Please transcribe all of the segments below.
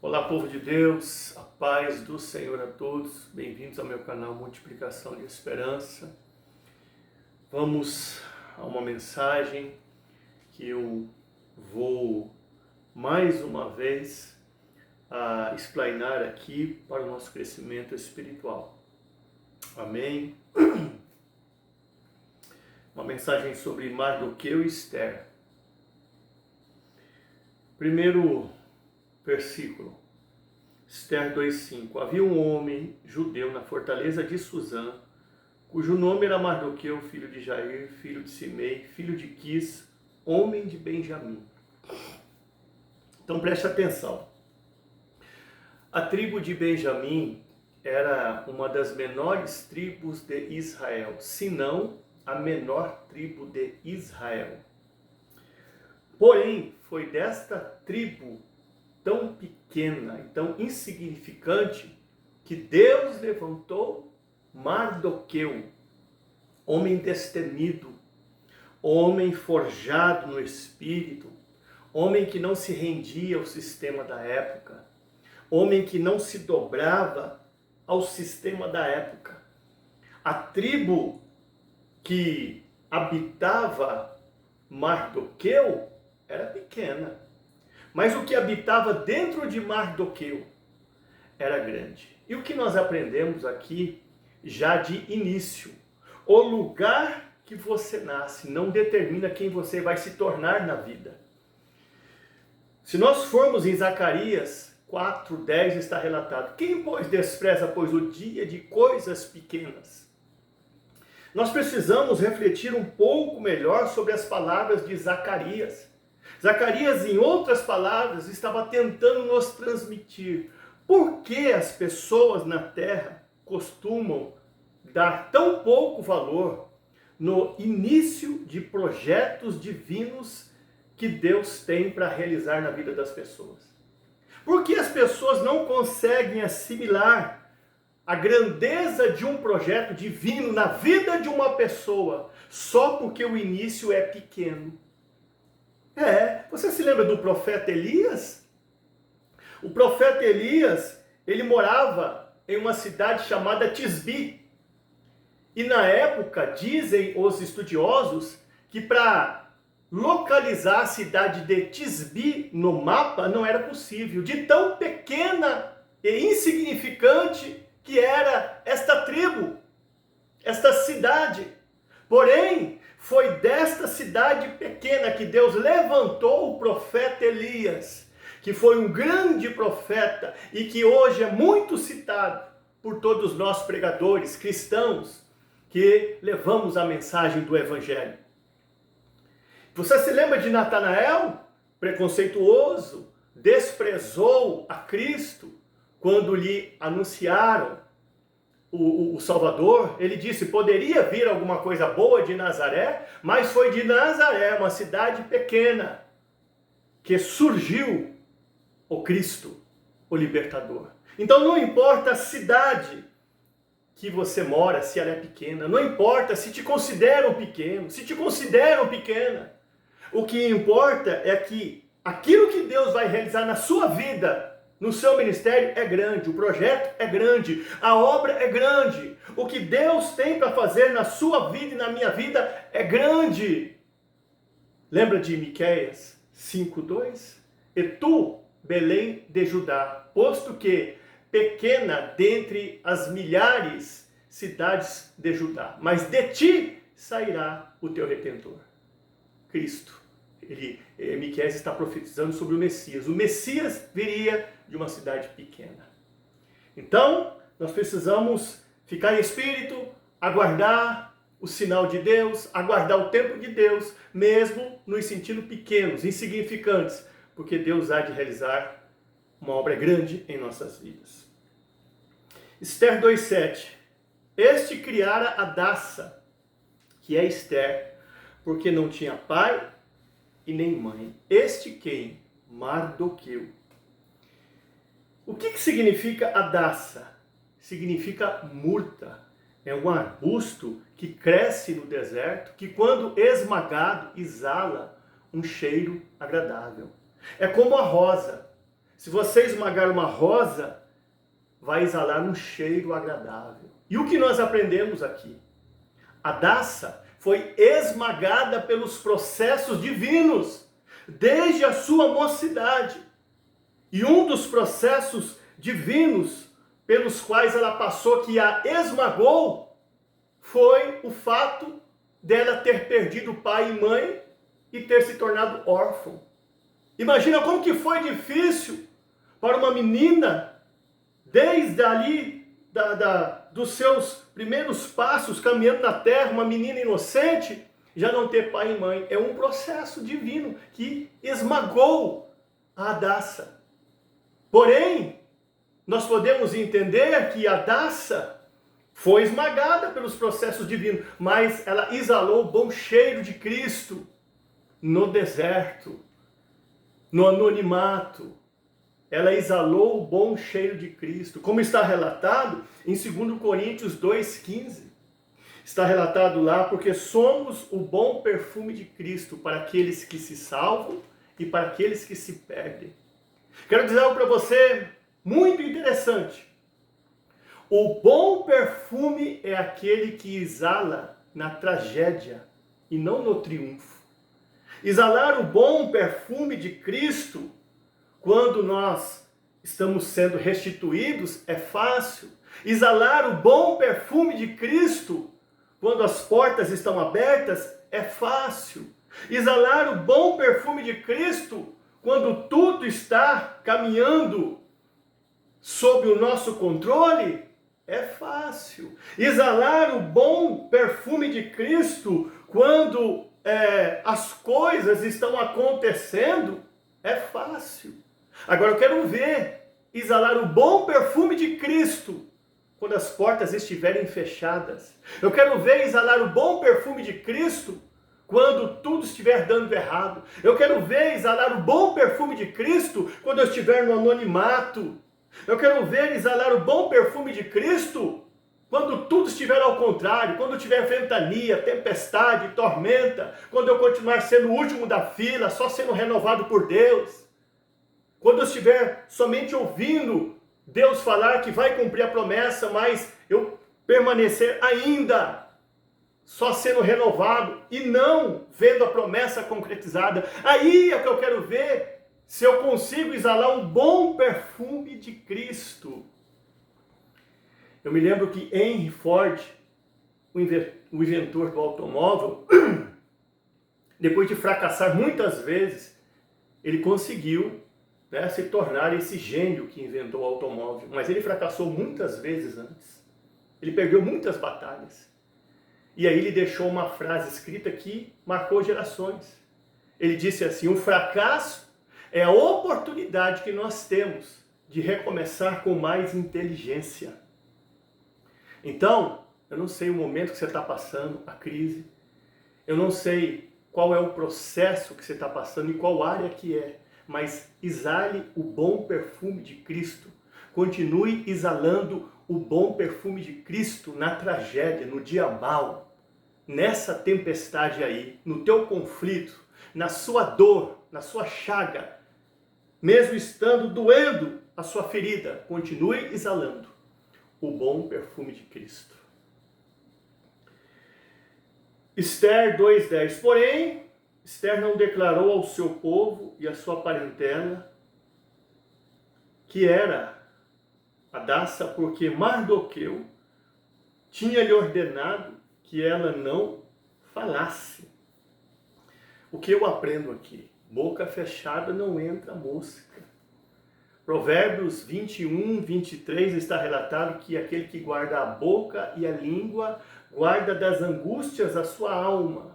Olá, povo de Deus, a paz do Senhor a todos. Bem-vindos ao meu canal Multiplicação de Esperança. Vamos a uma mensagem que eu vou mais uma vez explanar aqui para o nosso crescimento espiritual. Amém? Uma mensagem sobre Mardoqueu e Esther. Primeiro versículo, Esther 2:5. Havia um homem judeu na fortaleza de Suzã, cujo nome era Mardoqueu, filho de Jair, filho de Simei, filho de Quis, homem de Benjamim. Então preste atenção. A tribo de Benjamim era uma das menores tribos de Israel, se não a menor tribo de Israel. Porém, foi desta tribo tão pequena e tão insignificante que Deus levantou Mardoqueu, homem destemido, homem forjado no espírito, homem que não se rendia ao sistema da época, homem que não se dobrava ao sistema da época. A tribo que habitava Mardoqueu era pequena, mas o que habitava dentro de Mardoqueu era grande. E o que nós aprendemos aqui já de início? O lugar que você nasce não determina quem você vai se tornar na vida. Se nós formos em Zacarias 4:10 está relatado: quem, pois, despreza, pois, o dia de coisas pequenas? Nós precisamos refletir um pouco melhor sobre as palavras de Zacarias. Zacarias, em outras palavras, estava tentando nos transmitir por que as pessoas na terra costumam dar tão pouco valor no início de projetos divinos que Deus tem para realizar na vida das pessoas. Por que as pessoas não conseguem assimilar a grandeza de um projeto divino na vida de uma pessoa só porque o início é pequeno? Você se lembra do profeta Elias? O profeta Elias, ele morava em uma cidade chamada Tisbi. E na época, dizem os estudiosos, que para localizar a cidade de Tisbi no mapa não era possível, de tão pequena e insignificante que era esta tribo, esta cidade. Porém, foi desta cidade pequena que Deus levantou o profeta Elias, que foi um grande profeta e que hoje é muito citado por todos nós pregadores cristãos que levamos a mensagem do Evangelho. Você se lembra de Natanael? Preconceituoso, desprezou a Cristo quando lhe anunciaram o Salvador. Ele disse: poderia vir alguma coisa boa de Nazaré, mas foi de Nazaré, uma cidade pequena, que surgiu o Cristo, o libertador. Então não importa a cidade que você mora, se ela é pequena, não importa se te consideram pequeno, se te consideram pequena. O que importa é que aquilo que Deus vai realizar na sua vida, no seu ministério, é grande, o projeto é grande, a obra é grande. O que Deus tem para fazer na sua vida e na minha vida é grande. Lembra de Miqueias 5:2? E tu, Belém de Judá, posto que pequena dentre as milhares cidades de Judá, mas de ti sairá o teu Redentor, Cristo. Miqueias está profetizando sobre o Messias. O Messias viria de uma cidade pequena. Então, nós precisamos ficar em espírito, aguardar o sinal de Deus, aguardar o tempo de Deus, mesmo nos sentindo pequenos, insignificantes, porque Deus há de realizar uma obra grande em nossas vidas. Esther 2:7. Este criara Hadassa, que é Esther, porque não tinha pai e nem mãe. Este quem? Mardoqueu. O que significa Hadassa? Significa murta. É um arbusto que cresce no deserto, que quando esmagado exala um cheiro agradável. É como a rosa. Se você esmagar uma rosa, vai exalar um cheiro agradável. E o que nós aprendemos aqui? A Daça foi esmagada pelos processos divinos, desde a sua mocidade. E um dos processos divinos pelos quais ela passou, que a esmagou, foi o fato dela ter perdido pai e mãe e ter se tornado órfã. Imagina como que foi difícil para uma menina, desde ali, dos seus primeiros passos caminhando na terra, uma menina inocente, já não ter pai e mãe. É um processo divino que esmagou a Daça. Porém, nós podemos entender que a Daça foi esmagada pelos processos divinos, mas ela exalou o bom cheiro de Cristo no deserto, no anonimato. Ela exalou o bom cheiro de Cristo, como está relatado em 2 Coríntios 2,15. Está relatado lá, porque somos o bom perfume de Cristo para aqueles que se salvam e para aqueles que se perdem. Quero dizer algo para você muito interessante. O bom perfume é aquele que exala na tragédia e não no triunfo. Exalar o bom perfume de Cristo quando nós estamos sendo restituídos é fácil. Exalar o bom perfume de Cristo quando as portas estão abertas é fácil. Exalar o bom perfume de Cristo quando tudo está caminhando sob o nosso controle é fácil. Exalar o bom perfume de Cristo quando as coisas estão acontecendo é fácil. Agora eu quero ver exalar o bom perfume de Cristo quando as portas estiverem fechadas. Eu quero ver exalar o bom perfume de Cristo quando tudo estiver dando errado. Eu quero ver exalar o bom perfume de Cristo quando eu estiver no anonimato. Eu quero ver exalar o bom perfume de Cristo quando tudo estiver ao contrário, quando tiver ventania, tempestade, tormenta, quando eu continuar sendo o último da fila, só sendo renovado por Deus. Quando eu estiver somente ouvindo Deus falar que vai cumprir a promessa, mas eu permanecer ainda só sendo renovado e não vendo a promessa concretizada. Aí é que eu quero ver se eu consigo exalar um bom perfume de Cristo. Eu me lembro que Henry Ford, o inventor do automóvel, depois de fracassar muitas vezes, ele conseguiu se tornar esse gênio que inventou o automóvel. Mas ele fracassou muitas vezes antes. Ele perdeu muitas batalhas. E aí ele deixou uma frase escrita que marcou gerações. Ele disse assim: o fracasso é a oportunidade que nós temos de recomeçar com mais inteligência. Então, eu não sei o momento que você está passando, a crise. Eu não sei qual é o processo que você está passando e qual área que é. Mas exale o bom perfume de Cristo. Continue exalando o bom perfume de Cristo na tragédia, no dia mau. Nessa tempestade aí, no teu conflito, na sua dor, na sua chaga. Mesmo estando doendo a sua ferida, continue exalando o bom perfume de Cristo. Esther 2:10. Porém, Esther não declarou ao seu povo e à sua parentela que era a Daça, porque Mardoqueu tinha lhe ordenado que ela não falasse. O que eu aprendo aqui? Boca fechada não entra mosca. Provérbios 21:23 está relatado que aquele que guarda a boca e a língua guarda das angústias a sua alma.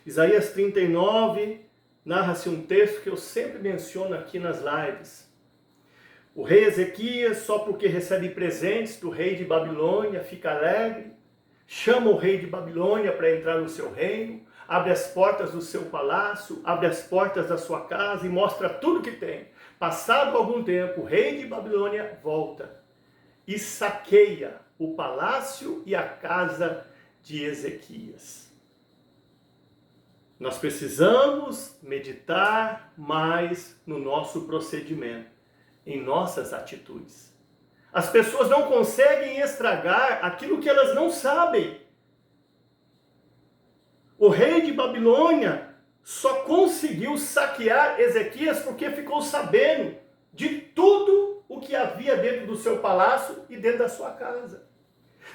Isaías 39 narra-se um texto que eu sempre menciono aqui nas lives. O rei Ezequias, só porque recebe presentes do rei de Babilônia, fica alegre, chama o rei de Babilônia para entrar no seu reino, abre as portas do seu palácio, abre as portas da sua casa e mostra tudo que tem. Passado algum tempo, o rei de Babilônia volta e saqueia o palácio e a casa de Ezequias. Nós precisamos meditar mais no nosso procedimento. em nossas atitudes. As pessoas não conseguem estragar aquilo que elas não sabem. O rei de Babilônia só conseguiu saquear Ezequias porque ficou sabendo de tudo o que havia dentro do seu palácio e dentro da sua casa.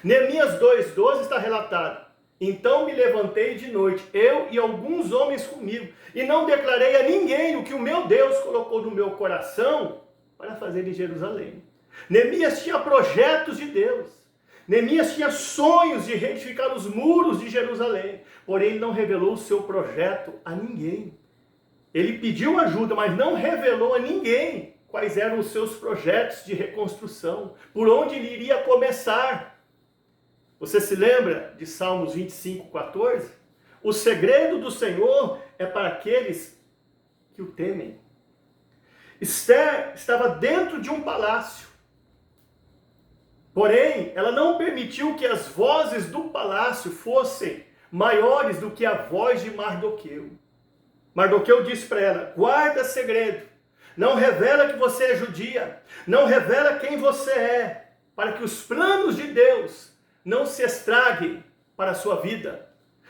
Neemias 2:12 está relatado: então me levantei de noite, eu e alguns homens comigo, e não declarei a ninguém o que o meu Deus colocou no meu coração para fazer em Jerusalém. Neemias tinha projetos de Deus. Neemias tinha sonhos de reedificar os muros de Jerusalém, porém ele não revelou o seu projeto a ninguém. Ele pediu ajuda, mas não revelou a ninguém quais eram os seus projetos de reconstrução, por onde ele iria começar. Você se lembra de Salmos 25:14? O segredo do Senhor é para aqueles que o temem. Esther estava dentro de um palácio. Porém, ela não permitiu que as vozes do palácio fossem maiores do que a voz de Mardoqueu. Mardoqueu disse para ela: guarda segredo, não revela que você é judia, não revela quem você é, para que os planos de Deus não se estraguem para a sua vida.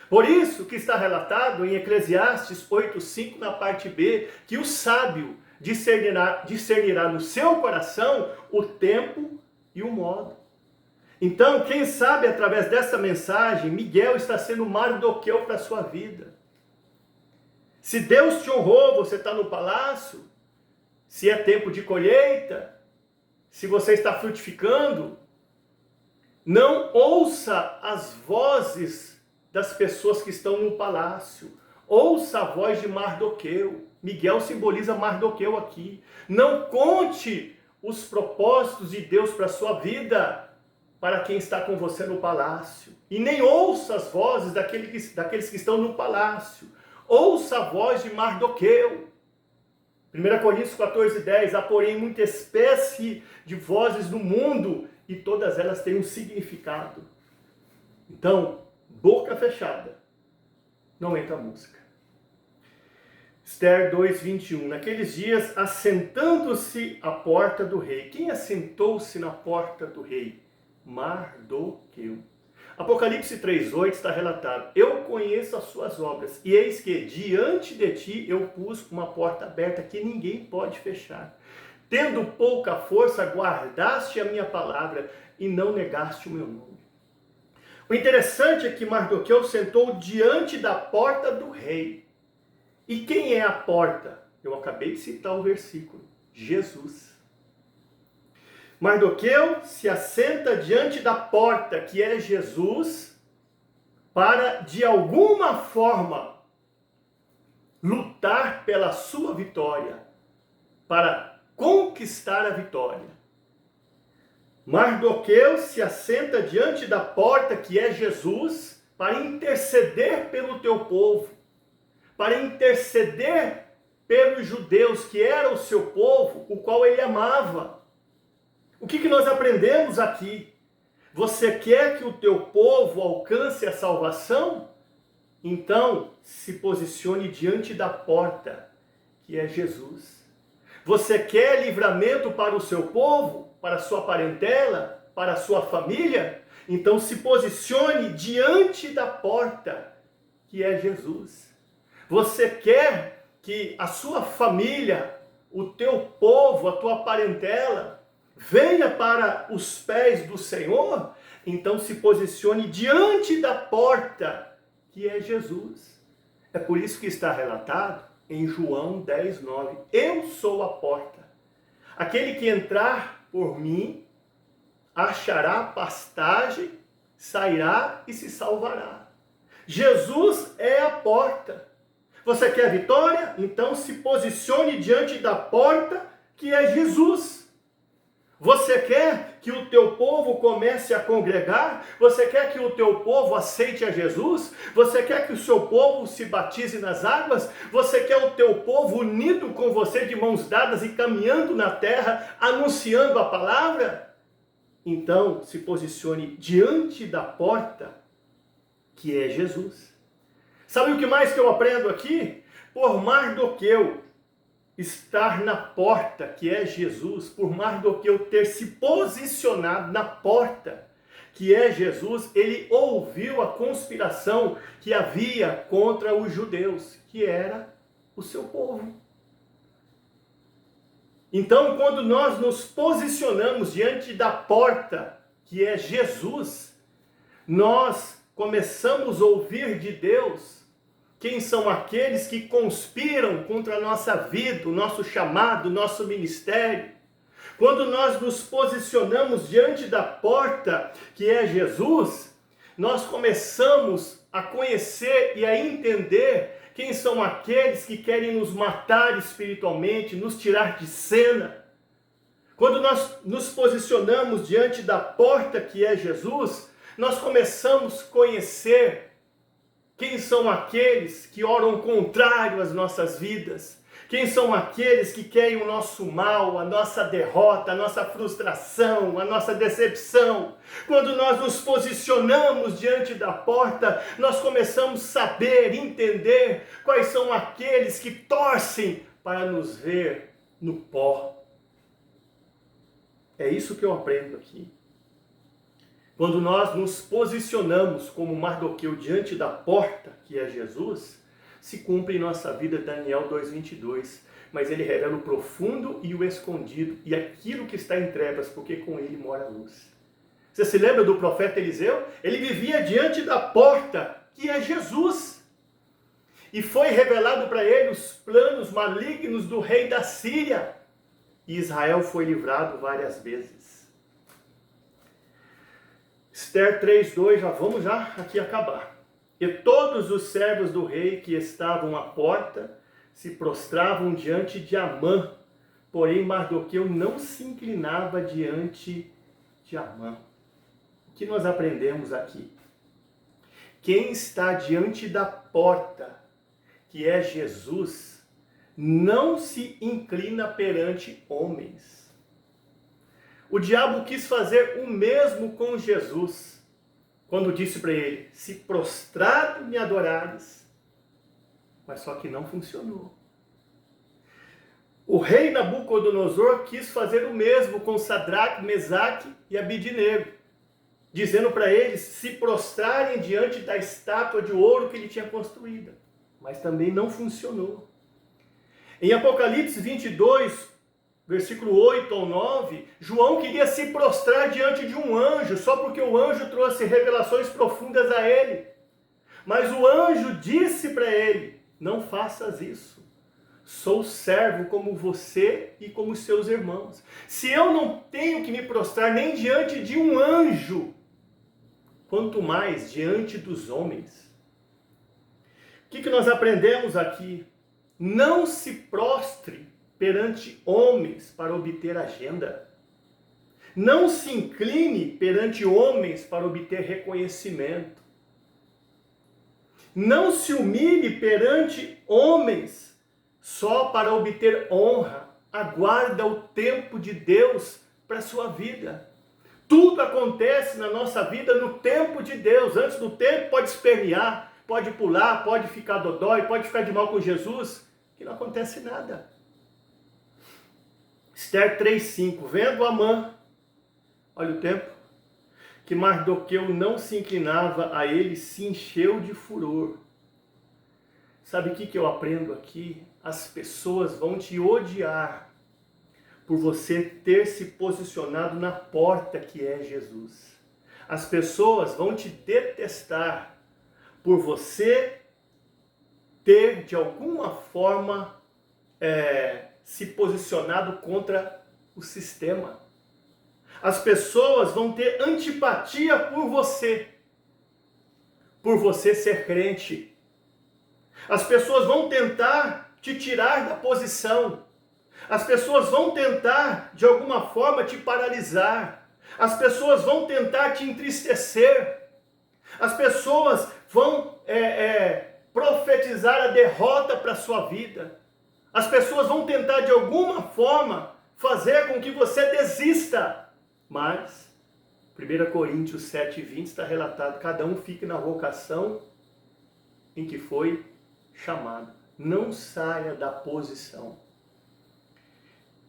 Por isso que está relatado em Eclesiastes 8:5, na parte B, que o sábio discernirá no seu coração o tempo e o modo. Então, quem sabe, através dessa mensagem, Miguel está sendo Mardoqueu para a sua vida. Se Deus te honrou, você está no palácio, se é tempo de colheita, se você está frutificando, não ouça as vozes das pessoas que estão no palácio. Ouça a voz de Mardoqueu. Miguel simboliza Mardoqueu aqui. Não conte os propósitos de Deus para a sua vida para quem está com você no palácio. E nem ouça as vozes daqueles que estão no palácio. Ouça a voz de Mardoqueu. 1 Coríntios 14:10, há porém muita espécie de vozes no mundo e todas elas têm um significado. Então, boca fechada, não entra música. Esther 2:21, naqueles dias, assentando-se à porta do rei. Quem assentou-se na porta do rei? Mardoqueu. Apocalipse 3:8 está relatado: eu conheço as suas obras, e eis que diante de ti eu pus uma porta aberta que ninguém pode fechar. Tendo pouca força, guardaste a minha palavra e não negaste o meu nome. O interessante é que Mardoqueu sentou diante da porta do rei. E quem é a porta? Eu acabei de citar o versículo: Jesus. Mardoqueu se assenta diante da porta, que é Jesus, para, de alguma forma, lutar pela sua vitória, para conquistar a vitória. Mardoqueu se assenta diante da porta, que é Jesus, para interceder pelo teu povo, para interceder pelos judeus, que era o seu povo, o qual ele amava. O que nós aprendemos aqui? Você quer que o teu povo alcance a salvação? Então, se posicione diante da porta, que é Jesus. Você quer livramento para o seu povo, para a sua parentela, para a sua família? Então, se posicione diante da porta, que é Jesus. Você quer que a sua família, o teu povo, a tua parentela, venha para os pés do Senhor? Então se posicione diante da porta, que é Jesus. É por isso que está relatado em João 10:9. Eu sou a porta. Aquele que entrar por mim, achará pastagem, sairá e se salvará. Jesus é a porta. Você quer vitória? Então se posicione diante da porta, que é Jesus. Você quer que o teu povo comece a congregar? Você quer que o teu povo aceite a Jesus? Você quer que o seu povo se batize nas águas? Você quer o teu povo unido com você de mãos dadas e caminhando na terra, anunciando a palavra? Então se posicione diante da porta, que é Jesus. Sabe o que mais que eu aprendo aqui? Por Mardoqueu estar na porta, que é Jesus, por Mardoqueu ter se posicionado na porta, que é Jesus, ele ouviu a conspiração que havia contra os judeus, que era o seu povo. Então, quando nós nos posicionamos diante da porta, que é Jesus, nós começamos a ouvir de Deus quem são aqueles que conspiram contra a nossa vida, o nosso chamado, o nosso ministério. Quando nós nos posicionamos diante da porta, que é Jesus, nós começamos a conhecer e a entender quem são aqueles que querem nos matar espiritualmente, nos tirar de cena. Quando nós nos posicionamos diante da porta, que é Jesus, nós começamos a conhecer quem são aqueles que oram contrário às nossas vidas? Quem são aqueles que querem o nosso mal, a nossa derrota, a nossa frustração, a nossa decepção? Quando nós nos posicionamos diante da porta, nós começamos a saber, entender quais são aqueles que torcem para nos ver no pó. É isso que eu aprendo aqui. Quando nós nos posicionamos como Mardoqueu diante da porta, que é Jesus, se cumpre em nossa vida Daniel 2:22. Mas ele revela o profundo e o escondido, e aquilo que está em trevas, porque com ele mora a luz. Você se lembra do profeta Eliseu? Ele vivia diante da porta, que é Jesus. E foi revelado para ele os planos malignos do rei da Síria. E Israel foi livrado várias vezes. Esther 3:2, vamos aqui acabar. E todos os servos do rei que estavam à porta se prostravam diante de Amã, porém Mardoqueu não se inclinava diante de Amã. O que nós aprendemos aqui? Quem está diante da porta, que é Jesus, não se inclina perante homens. O diabo quis fazer o mesmo com Jesus, quando disse para ele, se prostrado me adorares, mas só que não funcionou. O rei Nabucodonosor quis fazer o mesmo com Sadraque, Mesaque e Abidnego, dizendo para eles se prostrarem diante da estátua de ouro que ele tinha construída, mas também não funcionou. Em Apocalipse 22, versículo 8 ao 9, João queria se prostrar diante de um anjo, só porque o anjo trouxe revelações profundas a ele. Mas o anjo disse para ele, não faças isso. Sou servo como você e como os seus irmãos. Se eu não tenho que me prostrar nem diante de um anjo, quanto mais diante dos homens. O que nós aprendemos aqui? Não se prostre perante homens para obter agenda. Não se incline perante homens para obter reconhecimento. Não se humilhe perante homens só para obter honra. Aguarda o tempo de Deus para a sua vida. Tudo acontece na nossa vida no tempo de Deus. Antes do tempo pode espernear, pode pular, pode ficar dodói, pode ficar de mal com Jesus, que não acontece nada. Esther 3:5, vendo Amã, olha o tempo, que Mardoqueu não se inclinava a ele, se encheu de furor. Sabe o que eu aprendo aqui? As pessoas vão te odiar por você ter se posicionado na porta que é Jesus. As pessoas vão te detestar por você ter de alguma forma se posicionado contra o sistema. As pessoas vão ter antipatia por você ser crente. As pessoas vão tentar te tirar da posição. As pessoas vão tentar, de alguma forma, te paralisar. As pessoas vão tentar te entristecer. As pessoas vão profetizar a derrota para a sua vida. As pessoas vão tentar, de alguma forma, fazer com que você desista. Mas, 1 Coríntios 7:20 está relatado, cada um fique na vocação em que foi chamado. Não saia da posição.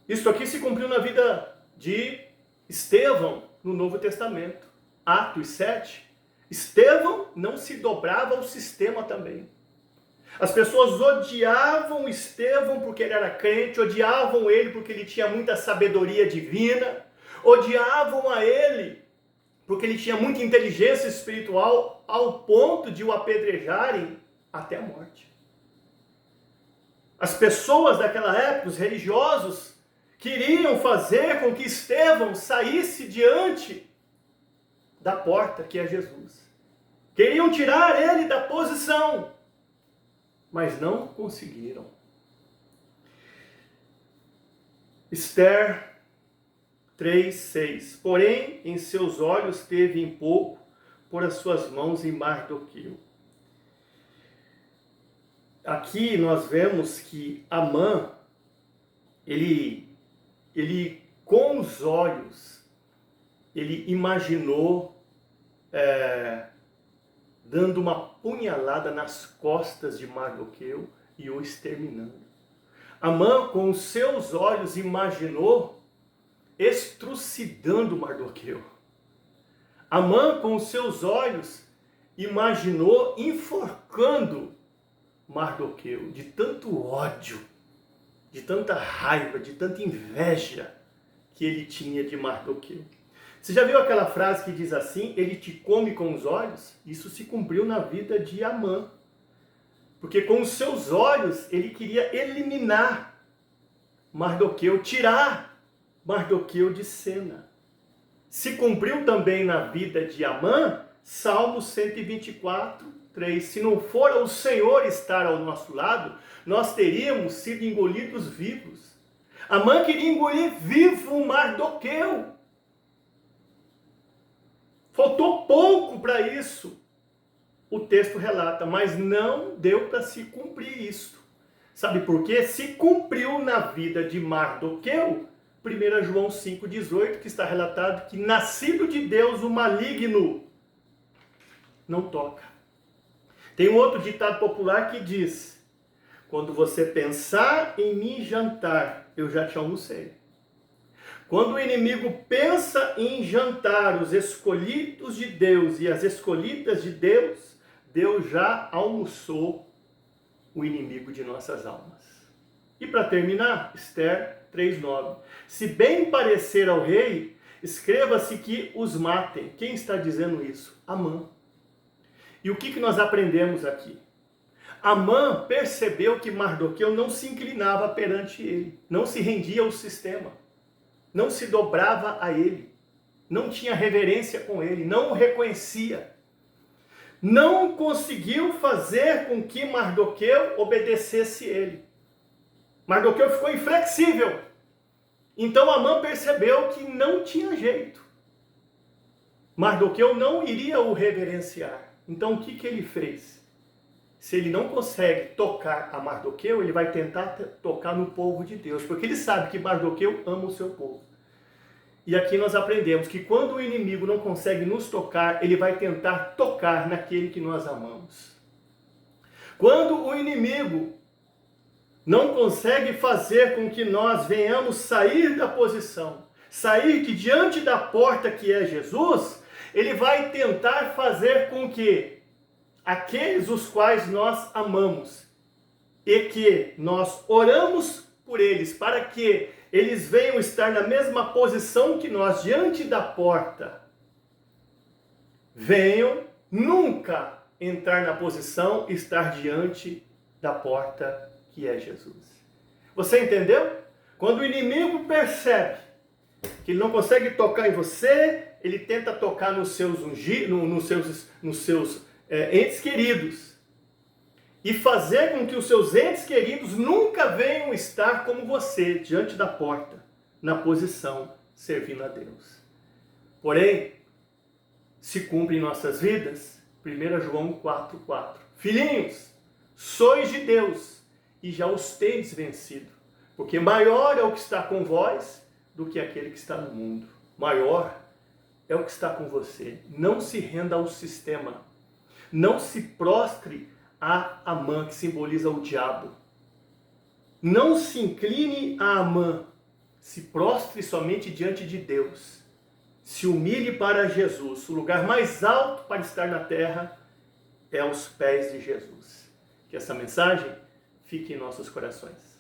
Isso aqui se cumpriu na vida de Estevão no Novo Testamento. Atos 7. Estevão não se dobrava ao sistema também. As pessoas odiavam Estevão porque ele era crente, odiavam ele porque ele tinha muita sabedoria divina, odiavam a ele porque ele tinha muita inteligência espiritual, ao ponto de o apedrejarem até a morte. As pessoas daquela época, os religiosos, queriam fazer com que Estevão saísse diante da porta que é Jesus. Queriam tirar ele da posição, mas não conseguiram. Esther 3:6. Porém, em seus olhos teve em pouco pôr as suas mãos em Mardoqueu. Aqui nós vemos que Amã, ele com os olhos, ele imaginou dando uma punhalada nas costas de Mardoqueu e o exterminando. Amã, com os seus olhos, imaginou estrucidando Mardoqueu. Amã, com os seus olhos, imaginou enforcando Mardoqueu, de tanto ódio, de tanta raiva, de tanta inveja que ele tinha de Mardoqueu. Você já viu aquela frase que diz assim, ele te come com os olhos? Isso se cumpriu na vida de Amã. Porque com os seus olhos ele queria eliminar Mardoqueu, tirar Mardoqueu de cena. Se cumpriu também na vida de Amã, Salmo 124:3. Se não for o Senhor estar ao nosso lado, nós teríamos sido engolidos vivos. Amã queria engolir vivo Mardoqueu. Faltou pouco para isso, o texto relata, mas não deu para se cumprir isso. Sabe por quê? Se cumpriu na vida de Mardoqueu, 1 João 5,18, que está relatado que nascido de Deus o maligno não toca. Tem um outro ditado popular que diz, quando você pensar em me jantar, eu já te almocei. Quando o inimigo pensa em jantar os escolhidos de Deus e as escolhidas de Deus, Deus já almoçou o inimigo de nossas almas. E para terminar, Esther 3:9. Se bem parecer ao rei, escreva-se que os matem. Quem está dizendo isso? Amã. E o que nós aprendemos aqui? Amã percebeu que Mardoqueu não se inclinava perante ele, não se rendia ao sistema. Não se dobrava a ele, não tinha reverência com ele, não o reconhecia. Não conseguiu fazer com que Mardoqueu obedecesse ele. Mardoqueu ficou inflexível. Então Amã percebeu que não tinha jeito. Mardoqueu não iria o reverenciar. Então o que ele fez? Se ele não consegue tocar a Mardoqueu, ele vai tentar tocar no povo de Deus, porque ele sabe que Mardoqueu ama o seu povo. E aqui nós aprendemos que quando o inimigo não consegue nos tocar, ele vai tentar tocar naquele que nós amamos. Quando o inimigo não consegue fazer com que nós venhamos sair da posição, sair de diante da porta que é Jesus, ele vai tentar fazer com que aqueles os quais nós amamos e que nós oramos por eles, para que eles venham estar na mesma posição que nós diante da porta, venham nunca entrar na posição e estar diante da porta que é Jesus. Você entendeu? Quando o inimigo percebe que ele não consegue tocar em você, ele tenta tocar nos seus entes queridos e fazer com que os seus entes queridos nunca venham estar como você, diante da porta, na posição, servindo a Deus. Porém, se cumpre em nossas vidas, 1 João 4:4. Filhinhos, sois de Deus e já os tendes vencido, porque maior é o que está com vós do que aquele que está no mundo. Maior é o que está com você. Não se renda ao sistema. Não se prostre a Amã, que simboliza o diabo. Não se incline a Amã. se prostre somente diante de Deus, se humilhe para Jesus. O lugar mais alto para estar na terra é aos pés de Jesus. Que essa mensagem fique em nossos corações.